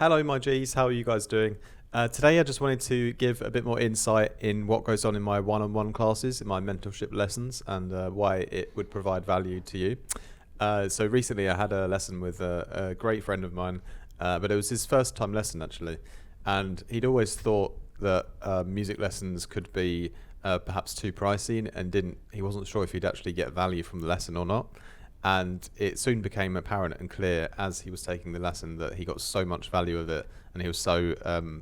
Hello, my G's. How are you guys doing? Today, I just wanted to give a bit more insight in what goes on in my one-on-one classes, in my mentorship lessons, and why it would provide value to you. So recently, I had a lesson with a great friend of mine, but it was his first time lesson actually, and he'd always thought that music lessons could be perhaps too pricey, and didn't. He wasn't sure if he'd actually get value from the lesson or not. And it soon became apparent and clear as he was taking the lesson that he got so much value of it, and he was so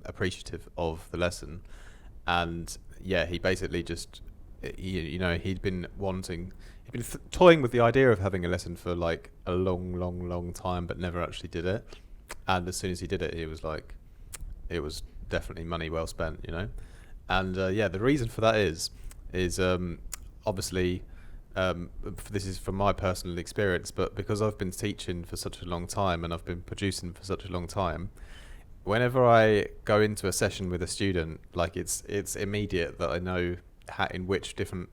appreciative of the lesson. And yeah, he basically just, he'd been toying with the idea of having a lesson for like a long time, but never actually did it. And as soon as he did it, he was like, it was definitely money well spent. And yeah, the reason for that is obviously. This is from my personal experience, but because I've been teaching for such a long time and I've been producing for such a long time, whenever I go into a session with a student, like it's immediate that I know in which different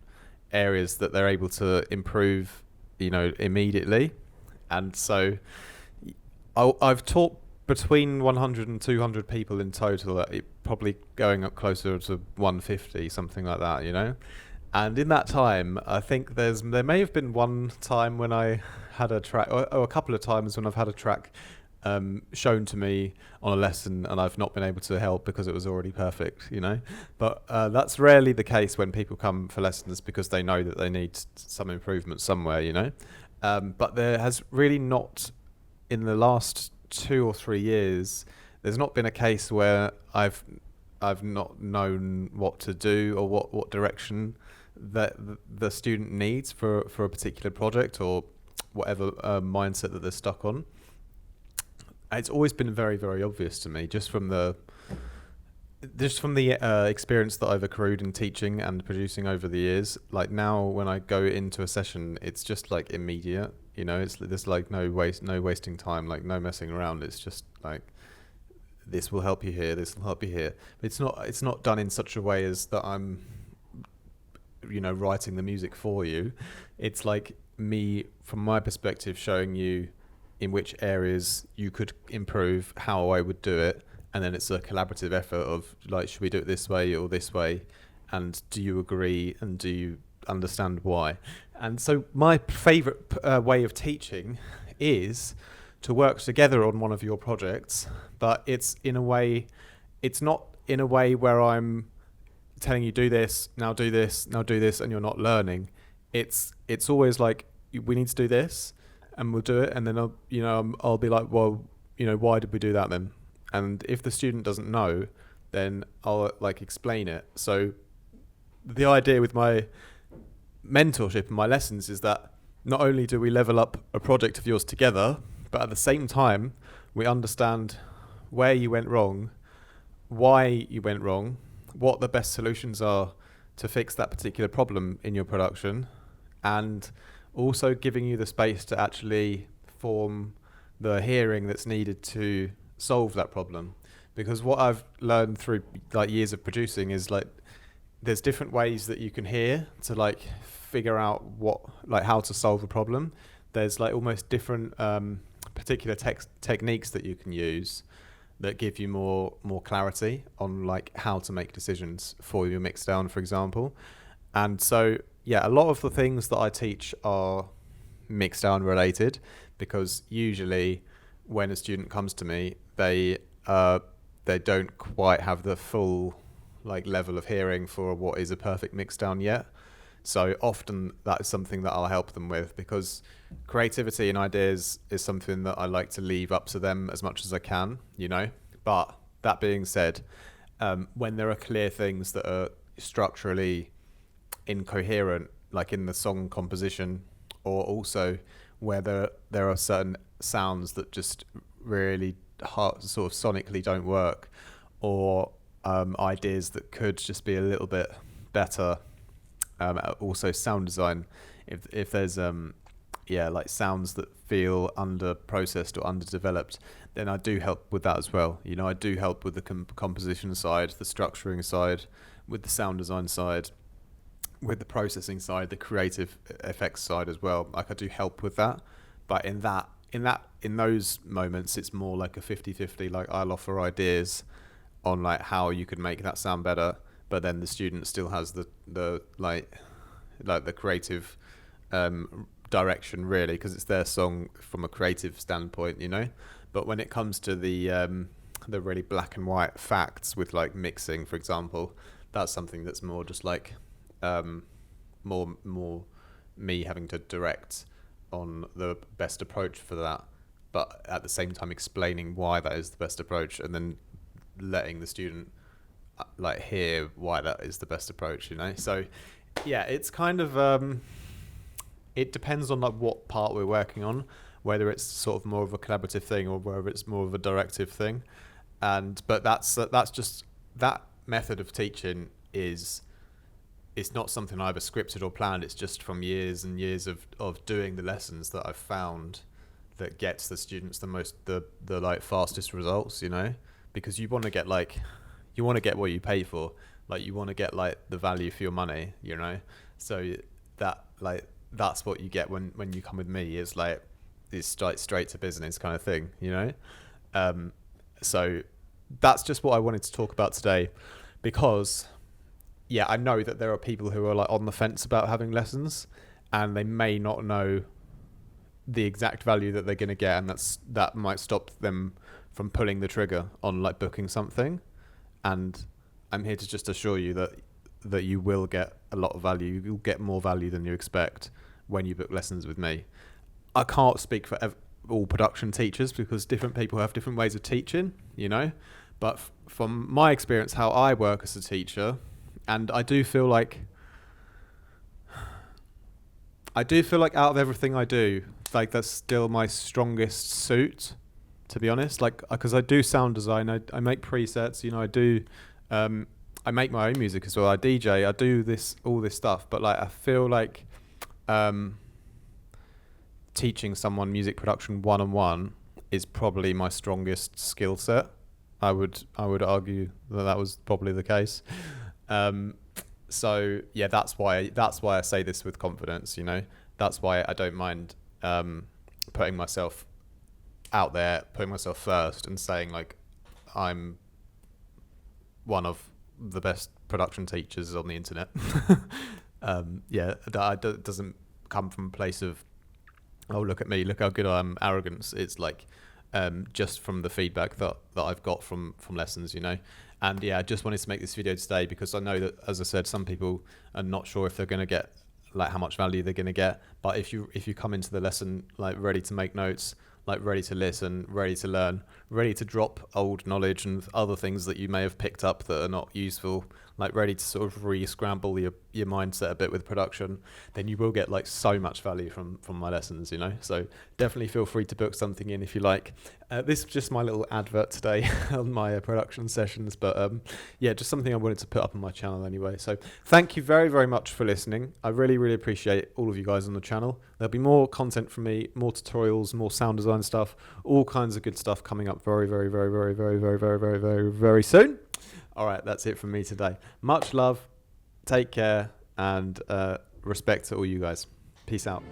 areas that they're able to improve, immediately. And so I've taught between 100 and 200 people in total, probably going up closer to 150, something like that. And in that time, I think there may have been one time when I had a track, or a couple of times when I've had a track shown to me on a lesson and I've not been able to help because it was already perfect, But that's rarely the case when people come for lessons because they know that they need some improvement somewhere, But there has really not, in the last 2 or 3 years, there's not been a case where I've not known what to do or what direction that the student needs for a particular project or whatever mindset that they're stuck on. It's always been very, very obvious to me just from the experience that I've accrued in teaching and producing over the years. Like now when I go into a session, it's just like immediate, there's like no wasting time, like no messing around. It's just like, this will help you here, this will help you here. But it's not done in such a way as that I'm writing the music for you. It's like me, from my perspective, showing you in which areas you could improve, how I would do it, and then it's a collaborative effort of like, should we do it this way or this way, and do you agree and do you understand why? And so my favorite way of teaching is to work together on one of your projects, but it's not in a way where I'm telling you do this, now do this, now do this, and you're not learning. It's always like, we need to do this, and we'll do it, and then I'll be like, well, why did we do that then? And if the student doesn't know, then I'll like explain it. So the idea with my mentorship and my lessons is that not only do we level up a project of yours together, but at the same time we understand where you went wrong, why you went wrong, what the best solutions are to fix that particular problem in your production, and also giving you the space to actually form the hearing that's needed to solve that problem. Because what I've learned through like years of producing is like, there's different ways that you can hear to like figure out how to solve a problem. There's like almost different particular techniques that you can use that give you more clarity on like how to make decisions for your mix down, for example. And so yeah, a lot of the things that I teach are mix down related, because usually when a student comes to me, they don't quite have the full like level of hearing for what is a perfect mix down yet. So often that is something that I'll help them with, because creativity and ideas is something that I like to leave up to them as much as I can, But that being said, when there are clear things that are structurally incoherent, like in the song composition, or also where there are certain sounds that just really sort of sonically don't work, or ideas that could just be a little bit better. Also sound design, if there's like sounds that feel under processed or underdeveloped, then I do help with that as well. I do help with the composition side, the structuring side, with the sound design side, with the processing side, the creative effects side as well. Like I do help with that, but in that in those moments, it's more like a 50-50. Like I'll offer ideas on like how you could make that sound better, but then the student still has the like the creative direction, really, because it's their song from a creative standpoint, you know. But when it comes to the really black and white facts with like mixing, for example, that's something that's more just like more me having to direct on the best approach for that, but at the same time explaining why that is the best approach, and then letting the student like hear why that is the best approach, you know. So yeah, it's kind of it depends on like what part we're working on, whether it's sort of more of a collaborative thing or whether it's more of a directive thing. But that's just, that method of teaching is, it's not something I've scripted or planned. It's just from years and years of doing the lessons that I've found that gets the students the like fastest results, you know, because you want to get what you pay for. Like you want to get like the value for your money, you know. So that's what you get when you come with me. It's like it's like straight to business kind of thing, you know. So that's just what I wanted to talk about today, because yeah, I know that there are people who are like on the fence about having lessons, and they may not know the exact value that they're going to get, and that might stop them from pulling the trigger on like booking something. And I'm here to just assure you that you will get a lot of value. You'll get more value than you expect when you book lessons with me. I can't speak for all production teachers, because different people have different ways of teaching, you know. But from my experience, how I work as a teacher, and I do feel like out of everything I do, like that's still my strongest suit, to be honest. Like, because I do sound design, I make presets, you know, I do, I make my own music as well. I DJ, I do all this stuff. But like, I feel like teaching someone music production one-on-one is probably my strongest skill set. I would argue that was probably the case. So yeah, that's why I say this with confidence, you know. That's why I don't mind putting myself out there, putting myself first, and saying like I'm one of the best production teachers on the internet. Yeah, that doesn't come from a place of, oh, look at me, look how good I am, arrogance. It's like just from the feedback that I've got from lessons, you know. And yeah, I just wanted to make this video today because I know that, as I said, some people are not sure if they're going to get, like, how much value they're going to get. But if you come into the lesson like ready to make notes, like ready to listen, ready to learn, ready to drop old knowledge and other things that you may have picked up that are not useful, like ready to sort of re-scramble your mindset a bit with production, then you will get like so much value from my lessons, you know. So definitely feel free to book something in if you like. This is just my little advert today on my production sessions, but yeah, just something I wanted to put up on my channel anyway. So thank you very, very much for listening. I really, really appreciate all of you guys on the channel. There'll be more content from me, more tutorials, more sound design stuff, all kinds of good stuff coming up very, very, very, very, very, very, very, very, very, very soon. All right, that's it from me today. Much love, take care, and respect to all you guys. Peace out.